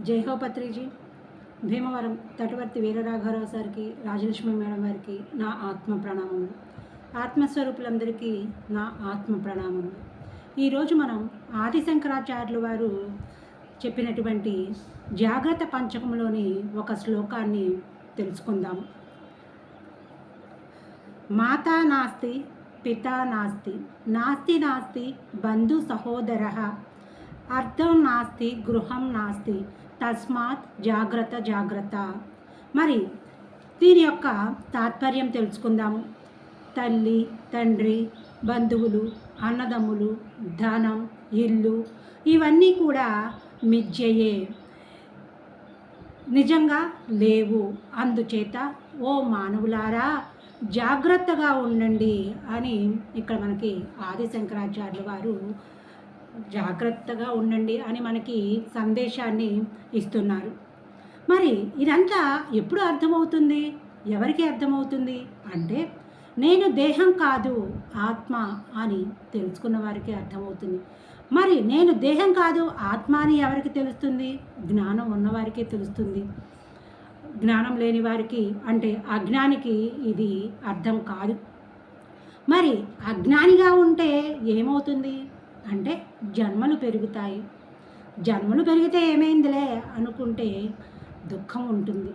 జై హో పత్రిజీ. భీమవరం తటవర్తి వీరరాఘవరావు సార్కి, రాజలక్ష్మి మేడం గారికి నా ఆత్మ ప్రణామములు. ఆత్మస్వరూపులందరికీ నా ఆత్మ ప్రణామములు. ఈరోజు మనం ఆదిశంకరాచార్యులు వారు చెప్పినటువంటి జాగ్రత్త పంచకంలోని ఒక శ్లోకాన్ని తెలుసుకుందాం. మాతా నాస్తి పితా నాస్తి, నాస్తి నాస్తి బంధు సహోదర, అర్థం నాస్తి గృహం నాస్తి, తస్మాత్ జాగ్రత్త జాగ్రత్త. మరి దీని యొక్క తాత్పర్యం తెలుసుకుందాము. తల్లి, తండ్రి, బంధువులు, అన్నదమ్ములు, ధనం, ఇల్లు ఇవన్నీ కూడా మిథ్యయే, నిజంగా లేవు. అందుచేత ఓ మానవులారా జాగ్రత్తగా ఉండండి అని ఇక్కడ మనకి ఆదిశంకరాచార్యుల వారు జాగ్రత్తగా ఉండండి అని మనకి సందేశాన్ని ఇస్తున్నారు. మరి ఇదంతా ఎప్పుడు అర్థమవుతుంది, ఎవరికి అర్థమవుతుంది అంటే నేను దేహం కాదు ఆత్మ అని తెలుసుకున్న వారికి అర్థమవుతుంది. మరి నేను దేహం కాదు ఆత్మ అని ఎవరికి తెలుస్తుంది? జ్ఞానం ఉన్నవారికే తెలుస్తుంది. జ్ఞానం లేని వారికి అంటే అజ్ఞానికి ఇది అర్థం కాదు. మరి అజ్ఞానిగా ఉంటే ఏమవుతుంది అంటే జన్మలు పెరుగుతాయి. జన్మలు పెరిగితే ఏమైందిలే అనుకుంటే దుఃఖం ఉంటుంది.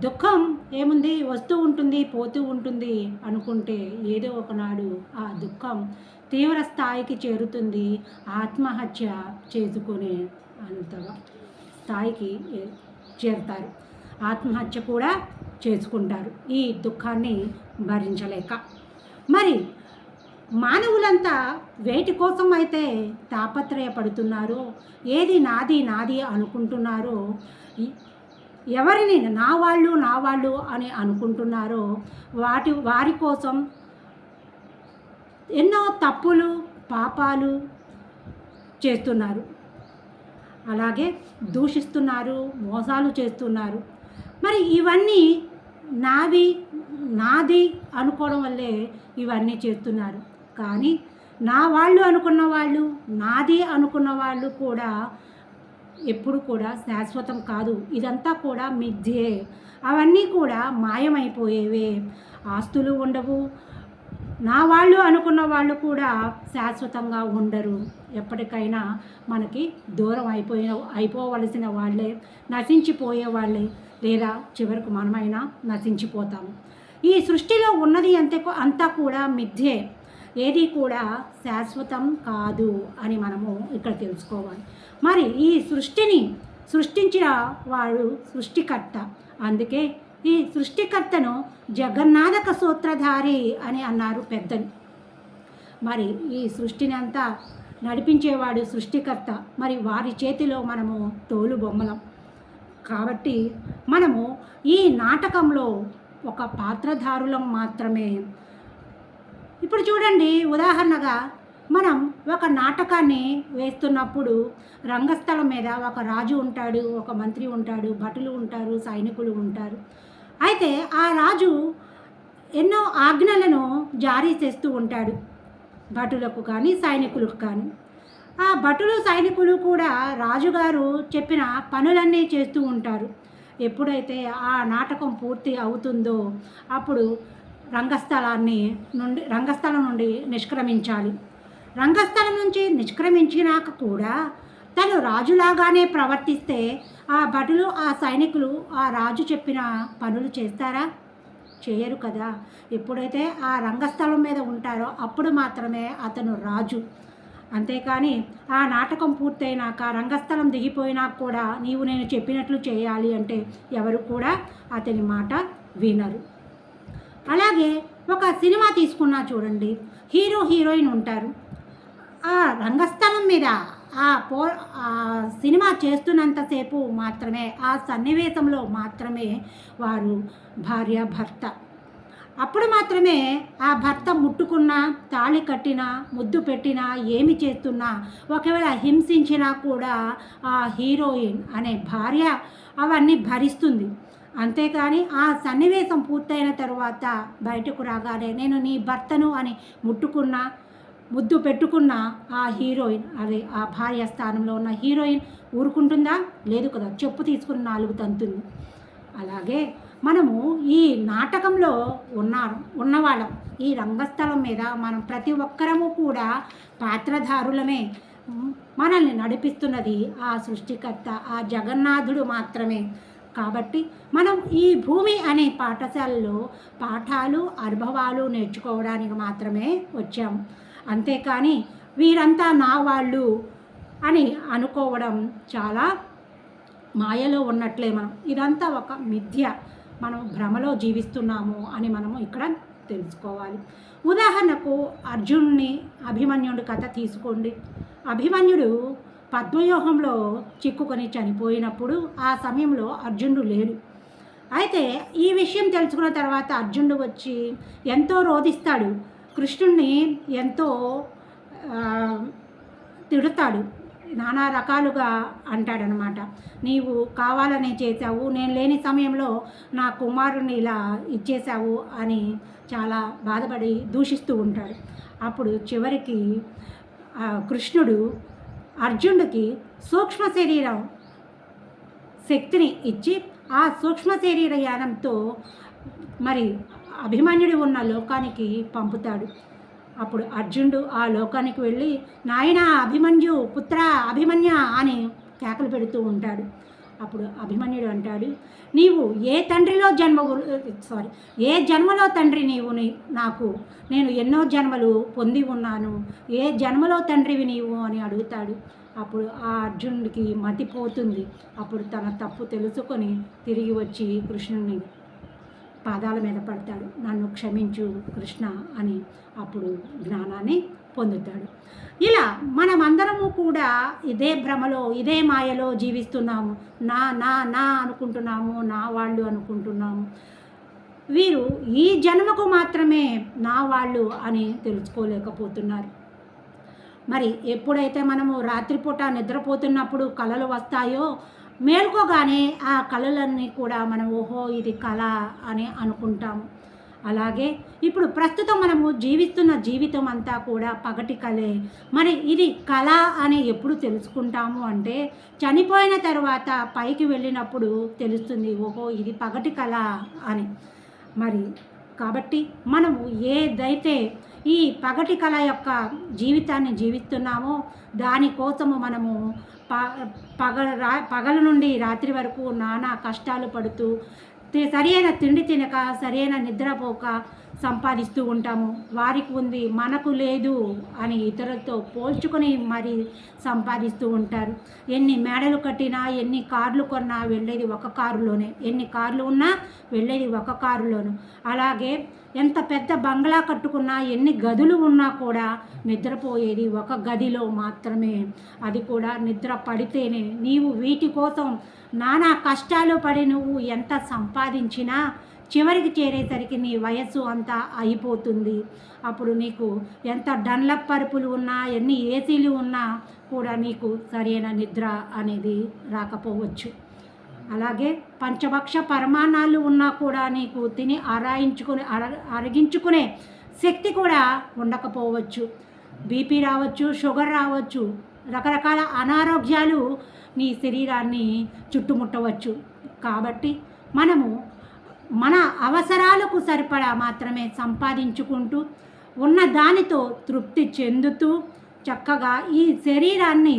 దుఃఖం ఏముంది, వస్తూ ఉంటుంది పోతూ ఉంటుంది అనుకుంటే ఏదో ఒకనాడు ఆ దుఃఖం తీవ్ర స్థాయికి చేరుతుంది. ఆత్మహత్య చేసుకునే అంతగా స్థాయికి చేరుతారు. ఆత్మహత్య కూడా చేసుకుంటారు ఈ దుఃఖాన్ని భరించలేక. మరి మానవులంతా వేటి కోసం అయితే తాపత్రయపడుతున్నారో, ఏది నాది నాది అనుకుంటున్నారో, ఎవరిని నా వాళ్ళు అని అనుకుంటున్నారో వారి కోసం ఎన్నో తప్పులు పాపాలు చేస్తున్నారు. అలాగే దూషిస్తున్నారు, మోసాలు చేస్తున్నారు. మరి ఇవన్నీ నాది అనుకోవడం వల్లే ఇవన్నీ చేస్తున్నారు. కానీ నా వాళ్ళు అనుకున్న వాళ్ళు, నాది అనుకున్న వాళ్ళు కూడా ఎప్పుడు కూడా శాశ్వతం కాదు. ఇదంతా కూడా మిథ్యే. అవన్నీ కూడా మాయమైపోయేవే. ఆస్తులు ఉండవు. నా వాళ్ళు అనుకున్న వాళ్ళు కూడా శాశ్వతంగా ఉండరు. ఎప్పటికైనా మనకి దూరం అయిపోవలసిన వాళ్ళే, నశించిపోయే వాళ్ళే, లేదా చివరకు మనమైనా నశించిపోతాము. ఈ సృష్టిలో ఉన్నది అంతా కూడా మిథ్యే. ఏది కూడా శాశ్వతం కాదు అని మనము ఇక్కడ తెలుసుకోవాలి. మరి ఈ సృష్టిని సృష్టించిన వాడు సృష్టికర్త. అందుకే ఈ సృష్టికర్తను జగన్నాథక సూత్రధారి అని అన్నారు పెద్దలు. మరి ఈ సృష్టిని అంతా నడిపించేవాడు సృష్టికర్త. మరి వారి చేతిలో మనము తోలు బొమ్మలం కాబట్టి మనము ఈ నాటకంలో ఒక పాత్రధారులం మాత్రమే. ఇప్పుడు చూడండి, ఉదాహరణగా మనం ఒక నాటకాన్ని వేస్తున్నప్పుడు రంగస్థలం మీద ఒక రాజు ఉంటాడు, ఒక మంత్రి ఉంటాడు, భటులు ఉంటారు, సైనికులు ఉంటారు. అయితే ఆ రాజు ఎన్నో ఆజ్ఞలను జారీ చేస్తూ ఉంటాడు భటులకు కానీ సైనికులకు కానీ. ఆ భటులు సైనికులు కూడా రాజుగారు చెప్పిన పనులన్నీ చేస్తూ ఉంటారు. ఎప్పుడైతే ఆ నాటకం పూర్తి అవుతుందో అప్పుడు రంగస్థలం నుండి నిష్క్రమించాలి. రంగస్థలం నుంచి నిష్క్రమించినాక కూడా తను రాజులాగానే ప్రవర్తిస్తే ఆ భటులు ఆ సైనికులు ఆ రాజు చెప్పిన పనులు చేస్తారా? చేయరు కదా. ఎప్పుడైతే ఆ రంగస్థలం మీద ఉంటారో అప్పుడు మాత్రమే అతను రాజు. అంతేకాని ఆ నాటకం పూర్తయినాక రంగస్థలం దిగిపోయినాక కూడా నీవు నేను చెప్పినట్లు చేయాలి అంటే ఎవరు కూడా అతని మాట వినరు. అలాగే ఒక సినిమా తీసుకున్నా చూడండి, హీరో హీరోయిన్ ఉంటారు. ఆ రంగస్థలం మీద ఆ సినిమా చేస్తున్నంతసేపు మాత్రమే, ఆ సన్నివేశంలో మాత్రమే వారు భార్య భర్త. అప్పుడు మాత్రమే ఆ భర్త ముట్టుకున్నా, తాళి కట్టినా, ముద్దు పెట్టినా, ఏమి చేస్తున్నా, ఒకవేళ హింసించినా కూడా ఆ హీరోయిన్ అనే భార్య అవన్నీ భరిస్తుంది. అంతేకాని ఆ సన్నివేశం పూర్తయిన తర్వాత బయటకు రాగానే నేను నీ భర్తను అని ముట్టుకున్నా, ముద్దు పెట్టుకున్న ఆ హీరోయిన్, అదే ఆ భార్య స్థానంలో ఉన్న హీరోయిన్ ఊరుకుంటుందా? లేదు కదా, చెప్పు తీసుకుని 4 తంతుంది. అలాగే మనము ఈ నాటకంలో ఉన్నవాళ్ళం, ఈ రంగస్థలం మీద మనం ప్రతి ఒక్కరము కూడా పాత్రధారులమే. మనల్ని నడిపిస్తున్నది ఆ సృష్టికర్త, ఆ జగన్నాథుడు మాత్రమే. కాబట్టి మనం ఈ భూమి అనే పాఠశాలలో పాఠాలు అనుభవాలు నేర్చుకోవడానికి మాత్రమే వచ్చాము. అంతేకాని వీరంతా నా వాళ్ళు అని అనుకోవడం చాలా మాయలో ఉన్నట్లే. మనం ఇదంతా ఒక మిథ్య, మనం భ్రమలో జీవిస్తున్నాము అని మనము ఇక్కడ తెలుసుకోవాలి. ఉదాహరణకు అర్జునుని అభిమన్యుడి కథ తీసుకోండి. అభిమన్యుడు పద్మవ్యూహంలో చిక్కుకొని చనిపోయినప్పుడు ఆ సమయంలో అర్జునుడు లేడు. అయితే ఈ విషయం తెలుసుకున్న తర్వాత అర్జునుడు వచ్చి ఎంతో రోధిస్తాడు, కృష్ణుడిని ఎంతో తిడతాడు, నానా రకాలుగా అంటాడనమాట. నీవు కావాలనే చేశావు, నేను లేని సమయంలో నా కుమారుని ఇలా ఇచ్చేశావు అని చాలా బాధపడి దూషిస్తూ ఉంటాడు. అప్పుడు చివరికి కృష్ణుడు అర్జునుడికి సూక్ష్మ శరీరం శక్తిని ఇచ్చి ఆ సూక్ష్మ శరీర యానంతో మరి అభిమన్యుడు ఉన్న లోకానికి పంపుతాడు. అప్పుడు అర్జునుడు ఆ లోకానికి వెళ్ళి నాయనా అభిమన్యు పుత్ర అభిమన్య అని కేకలు పెడుతూ ఉంటాడు. అప్పుడు అభిమన్యుడు అంటాడు, నీవు ఏ జన్మలో తండ్రి నీవు నాకు, నేను ఎన్నో జన్మలు పొంది ఉన్నాను, ఏ జన్మలో తండ్రివి నీవు అని అడుగుతాడు. అప్పుడు ఆ అర్జునుడికి మతిపోతుంది. అప్పుడు తన తప్పు తెలుసుకొని తిరిగి వచ్చి కృష్ణుని పాదాల మీద పడతాడు, నన్ను క్షమించు కృష్ణ అని. అప్పుడు జ్ఞానాన్ని పొందుతాడు. ఇలా మనమందరము కూడా ఇదే భ్రమలో ఇదే మాయలో జీవిస్తున్నాము. నా నా నా అనుకుంటున్నాము, నా వాళ్ళు అనుకుంటున్నాము. వీరు ఈ జన్మకు మాత్రమే నా వాళ్ళు అని తెలుసుకోలేకపోతున్నారు. మరి ఎప్పుడైతే మనము రాత్రిపూట నిద్రపోతున్నప్పుడు కళలు వస్తాయో మేల్కోగానే ఆ కళలన్నీ కూడా మనం ఓహో ఇది కళ అని అనుకుంటాము. అలాగే ఇప్పుడు ప్రస్తుతం మనము జీవిస్తున్న జీవితం అంతా కూడా పగటి కళే. మరి ఇది కళ అని ఎప్పుడు తెలుసుకుంటాము అంటే చనిపోయిన తర్వాత పైకి వెళ్ళినప్పుడు తెలుస్తుంది, ఓహో ఇది పగటి కళ అని. మరి కాబట్టి మనము ఏదైతే ఈ పగటి కళ యొక్క జీవితాన్ని జీవిస్తున్నామో దానికోసము మనము పగల నుండి రాత్రి వరకు నానా కష్టాలు పడుతూ సరైన తిండి తినక సరైన నిద్రపోక సంపాదిస్తూ ఉంటాము. వారికి ఉంది మనకు లేదు అని ఇతరులతో పోల్చుకొని మరి సంపాదిస్తూ ఉంటారు. ఎన్ని మేడలు కట్టినా ఎన్ని కార్లు కొన్నా వెళ్ళేది ఒక కారులోనే, ఎన్ని కార్లు ఉన్నా వెళ్ళేది ఒక కారులోను. అలాగే ఎంత పెద్ద బంగ్లా కట్టుకున్నా ఎన్ని గదులు ఉన్నా కూడా నిద్రపోయేది ఒక గదిలో మాత్రమే. అది కూడా నిద్ర పడితేనే. నీవు వీటి కోసం నానా కష్టాలు పడి నువ్వు ఎంత సంపాదించినా చివరికి చేరేసరికి నీ వయస్సు అంతా అయిపోతుంది. అప్పుడు నీకు ఎంత డన్లప్ పరుపులు ఉన్నా ఎన్ని ఏసీలు ఉన్నా కూడా నీకు సరైన నిద్ర అనేది రాకపోవచ్చు. అలాగే పంచభక్ష పరమాణాలు ఉన్నా కూడా నీకు తిని అరిగించుకునే శక్తి కూడా ఉండకపోవచ్చు. బీపీ రావచ్చు, షుగర్ రావచ్చు, రకరకాల అనారోగ్యాలు నీ శరీరాన్ని చుట్టుముట్టవచ్చు. కాబట్టి మనము మన అవసరాలకు సరిపడా మాత్రమే సంపాదించుకుంటూ ఉన్న దానితో తృప్తి చెందుతూ చక్కగా ఈ శరీరాన్ని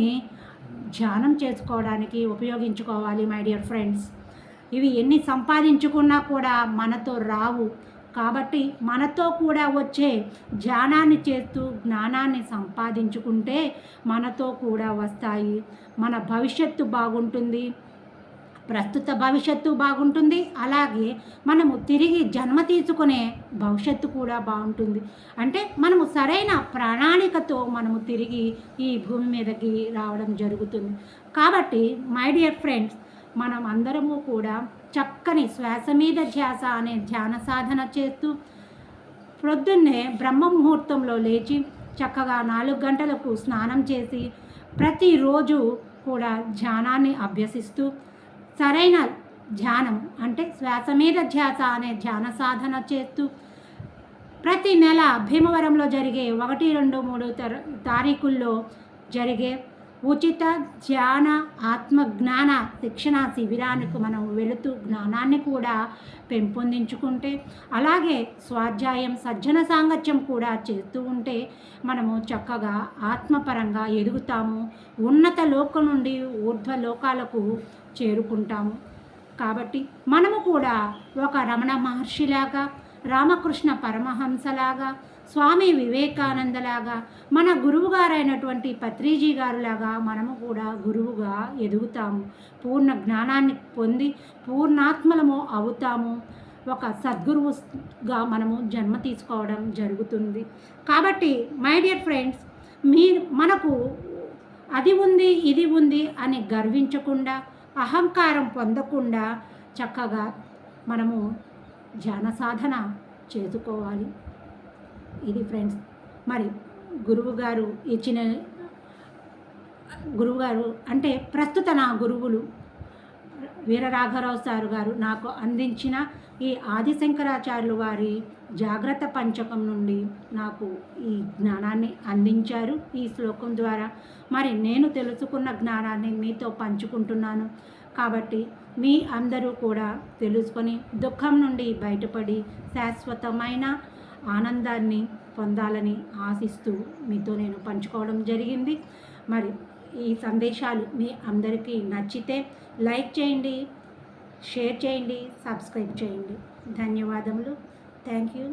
ధ్యానం చేసుకోవడానికి ఉపయోగించుకోవాలి మై డియర్ ఫ్రెండ్స్. ఇవి ఎన్ని సంపాదించుకున్నా కూడా మనతో రావు. కాబట్టి మనతో కూడా వచ్చే ధ్యానాన్ని చేస్తూ జ్ఞానాన్ని సంపాదించుకుంటే మనతో కూడా వస్తాయి. మన భవిష్యత్తు బాగుంటుంది, ప్రస్తుత భవిష్యత్తు బాగుంటుంది. అలాగే మనము తిరిగి జన్మ తీసుకునే భవిష్యత్తు కూడా బాగుంటుంది. అంటే మనము సరైన ప్రణాళికతో మనము తిరిగి ఈ భూమి మీదకి రావడం జరుగుతుంది. కాబట్టి మై డియర్ ఫ్రెండ్స్, మనం అందరము కూడా చక్కని శ్వాస మీద ధ్యాస అనే ధ్యాన సాధన చేస్తూ ప్రొద్దున్నే బ్రహ్మ ముహూర్తంలో లేచి చక్కగా 4 గంటలకు స్నానం చేసి ప్రతిరోజు కూడా ధ్యానాన్ని అభ్యసిస్తూ సరైన ధ్యానం అంటే శ్వాస మీద ధ్యాస అనే ధ్యాన సాధన చేస్తూ ప్రతి నెల భీమవరంలో జరిగే 1, 2, 3 తారీఖుల్లో జరిగే ఉచిత ధ్యాన ఆత్మజ్ఞాన శిక్షణ శిబిరానికి మనం వెళుతూ జ్ఞానాన్ని కూడా పెంపొందించుకుంటే, అలాగే స్వాధ్యాయం సజ్జన సాంగత్యం కూడా చేస్తూ ఉంటే మనము చక్కగా ఆత్మపరంగా ఎదుగుతాము, ఉన్నత లోకం నుండి ఊర్ధ్వ లోకాలకు చేరుకుంటాము. కాబట్టి మనము కూడా ఒక రమణ మహర్షిలాగా, రామకృష్ణ పరమహంసలాగా, స్వామి వివేకానందలాగా, మన గురువుగారైనటువంటి పత్రిజీ గారులాగా మనము కూడా గురువుగా ఎదుగుతాము, పూర్ణ జ్ఞానాన్ని పొంది పూర్ణాత్మలము అవుతాము, ఒక సద్గురువుగా మనము జన్మ తీసుకోవడం జరుగుతుంది. కాబట్టి మై డియర్ ఫ్రెండ్స్, మనకు అది ఉంది ఇది ఉంది అని గర్వించకుండా, అహంకారం పొందకుండా చక్కగా మనము ధ్యాన సాధన చేసుకోవాలి. ఇది ఫ్రెండ్స్. మరి గురువుగారు అంటే ప్రస్తుత నా గురువులు వీరరాఘవరావు సారు గారు నాకు అందించిన ఈ ఆదిశంకరాచార్యులు వారి జాగ్రత్త పంచకం నుండి నాకు ఈ జ్ఞానాన్ని అందించారు ఈ శ్లోకం ద్వారా. మరి నేను తెలుసుకున్న జ్ఞానాన్ని మీతో పంచుకుంటున్నాను. కాబట్టి మీ అందరూ కూడా తెలుసుకొని దుఃఖం నుండి బయటపడి శాశ్వతమైన ఆనందాన్ని పొందాలని ఆశిస్తూ మీతో నేను పంచుకోవడం జరిగింది. మరి ఈ సందేశాలు మీ అందరికీ నచ్చితే లైక్ చేయండి, షేర్ చేయండి, సబ్స్క్రైబ్ చేయండి. ధన్యవాదములు. Thank you.